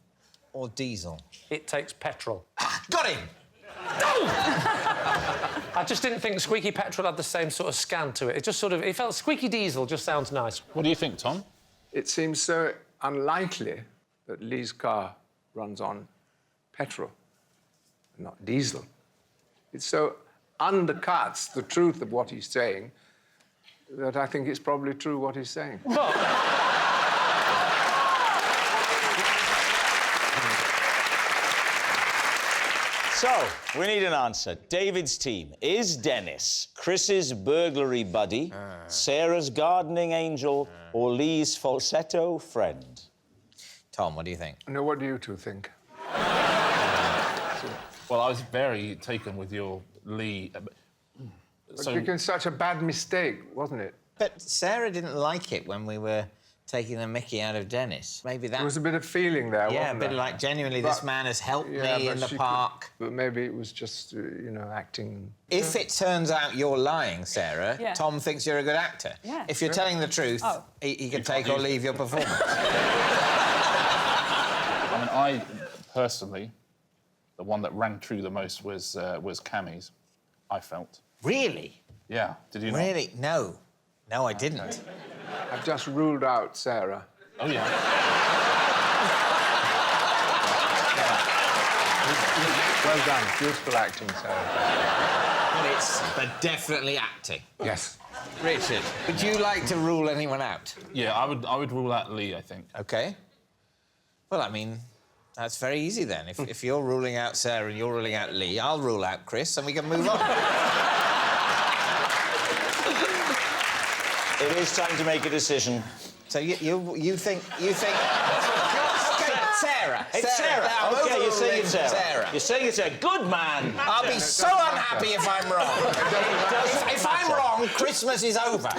or diesel? It takes petrol. Got him! I just didn't think Squeaky Petrol had the same sort of scan to it. It just sort of... It felt Squeaky Diesel just sounds nice. What do you think, Tom? It seems so unlikely that Lee's car runs on petrol, not diesel. It so undercuts the truth of what he's saying that I think it's probably true what he's saying. But... So, we need an answer. David's team. Is Dennis Chris's burglary buddy, Sarah's gardening angel, or Lee's falsetto friend? Tom, what do you think? No, what do you two think? Well, I was very taken with your Lee... But making such a bad mistake, wasn't it? But Sarah didn't like it when we were taking the mickey out of Dennis. Maybe that... There was a bit of feeling there, yeah, wasn't a bit there? like, genuinely, this man has helped me in the park. But maybe it was just, you know, acting. If it turns out you're lying, Sarah, Yeah. Tom thinks you're a good actor. Yeah. If you're telling the truth, he can take or leave your performance. I mean, I personally, the one that rang true the most was Cammy's, I felt. Really? Yeah. Did you not? Really? No. No, I didn't. I've just ruled out Sarah. Oh, yeah. Well done. Beautiful acting, Sarah. Well, it's definitely acting. Yes. Richard, would you like to rule anyone out? Yeah, I would rule out Lee, I think. OK. Well, I mean, that's very easy then. If you're ruling out Sarah and you're ruling out Lee, I'll rule out Chris and we can move on. It is time to make a decision. So you think... Sarah. It's Sarah. OK, you're saying it's Sarah. You're saying it's a good man. I'll be so unhappy if I'm wrong. If I'm wrong, Christmas is over.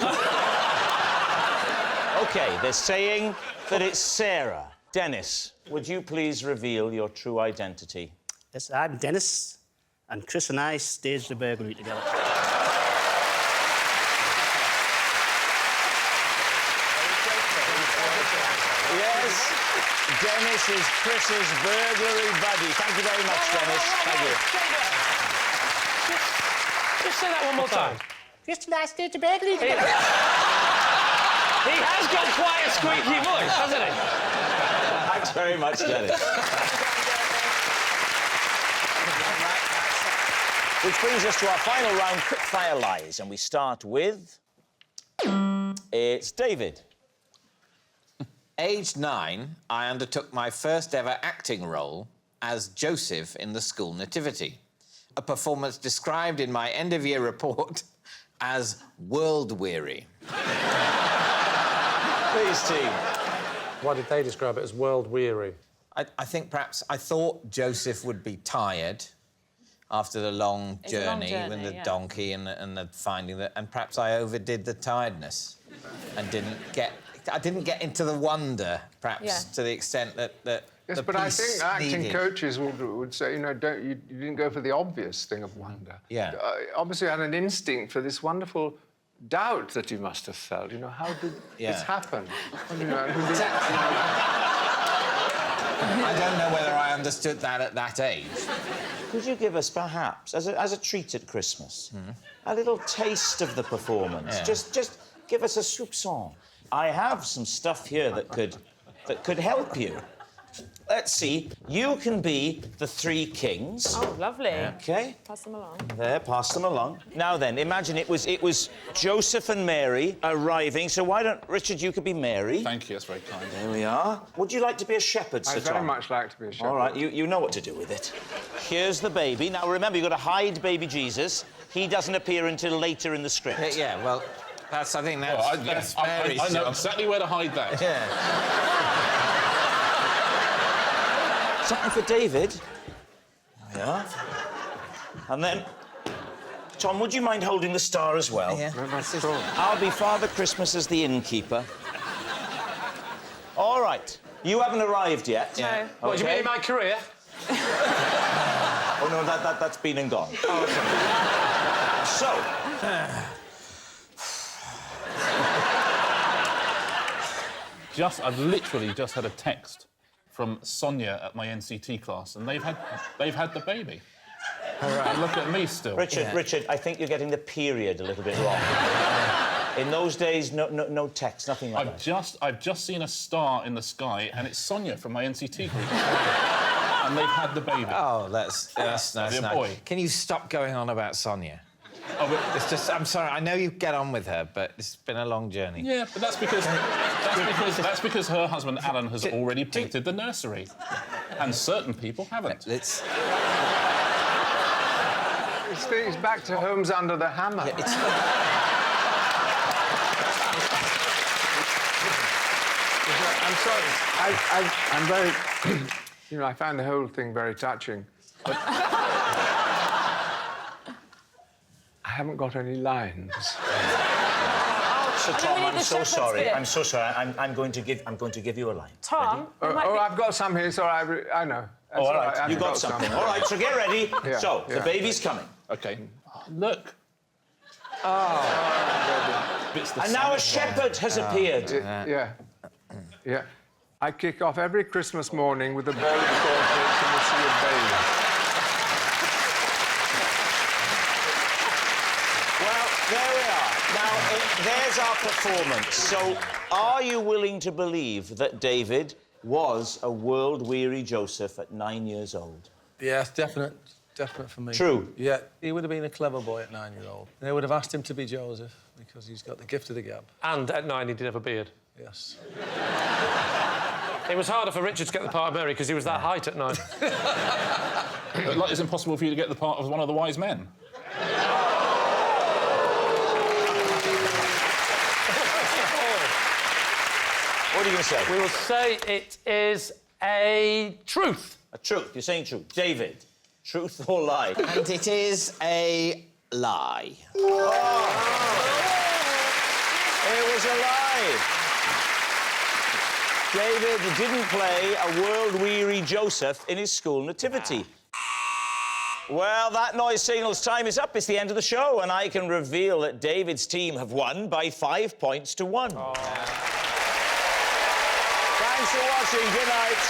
OK, they're saying that it's Sarah. Dennis, would you please reveal your true identity? Yes, I'm Dennis, and Chris and I staged the burglary together. Yes, Dennis is Chris's burglary buddy. Thank you very much, Dennis. Thank you. Just say that one more time. Chris and I staged the burglary together. He has got quite a squeaky voice, hasn't he? Thanks very much, Dennis. Which brings us to our final round, quick-fire lies, and we start with... It's David. Aged 9, I undertook my first ever acting role as Joseph in the school nativity, a performance described in my end-of-year report as world-weary. Please, team. Why did they describe it as world-weary? I think perhaps I thought Joseph would be tired after the long journey with the donkey and the finding that... And perhaps I overdid the tiredness and I didn't get into the wonder, perhaps, to the extent that Yes, the but I piece think acting needed. coaches would say, you know, you didn't go for the obvious thing of wonder. Yeah. Obviously, you had an instinct for this wonderful doubt that you must have felt. You know, how did this happen? You know, I don't know whether I understood that at that age. Could you give us, perhaps, as a treat at Christmas, a little taste of the performance? Yeah. Just give us a soupçon. I have some stuff here that could help you. Let's see. You can be the three kings. Oh, lovely. OK. Pass them along. There, pass them along. Now then, imagine it was Joseph and Mary arriving. So why don't, Richard, you could be Mary. Thank you, that's very kind. There we are. Would you like to be a shepherd, Sir I'd very Tom? much like to be a shepherd. All right, you know what to do with it. Here's the baby. Now, remember, you've got to hide baby Jesus. He doesn't appear until later in the script. Yeah, well, I think that's Mary's I know job. exactly where to hide that. Yeah. Something for David. There we are. And then, Tom, would you mind holding the star as well? Yeah. I'll be Father Christmas as the innkeeper. All right. You haven't arrived yet. No. What, do you mean in my career? Oh, no, that's been and gone. Oh, okay. So... I've literally just had a text from Sonia at my NCT class, and they've had the baby. All right. And look at me still. Richard, I think you're getting the period a little bit wrong. In those days, no text, nothing like that. I've just seen a star in the sky, and it's Sonia from my NCT group. And they've had the baby. Oh, that's nice. Boy. Can you stop going on about Sonia? Oh, but... It's just, I'm sorry, I know you get on with her, but it's been a long journey. Yeah, but that's because her husband Alan has already painted the nursery, and certain people haven't. It's back to Homes Under the Hammer. Yeah, I'm sorry. I'm very... you know, I found the whole thing very touching. But I haven't got any lines. I'll Sir And then Tom, we need I'm the so shepherd's sorry. bit. I'm so sorry. I'm going to give you a line. Tom, there might Oh, be- I've got some here, so I know. That's Oh, all right. I've You got something. some. All right, so get ready. Yeah, So, the yeah. baby's coming. OK. Oh, look. And now a shepherd has appeared. Yeah. I kick off every Christmas morning with a bowl of cornflakes and a sea of baby. Well, there we are. Now, there's our performance. So, are you willing to believe that David was a world-weary Joseph at 9 years old? Yes, definite for me. True. Yeah, he would have been a clever boy at 9 years old. They would have asked him to be Joseph because he's got the gift of the gab. And at 9, he did have a beard. Yes. It was harder for Richard to get the part of Mary because he was that height at 9. But, like, is it possible for you to get the part of one of the wise men? What are you going to say? We will say it is a truth. A truth. You're saying truth. David, truth or lie? And it is a lie. Oh. It was a lie. David didn't play a world-weary Joseph in his school nativity. Well, that noise signal's time is up. It's the end of the show, and I can reveal that David's team have won by 5 points to 1. Oh. Thanks for watching. Good night.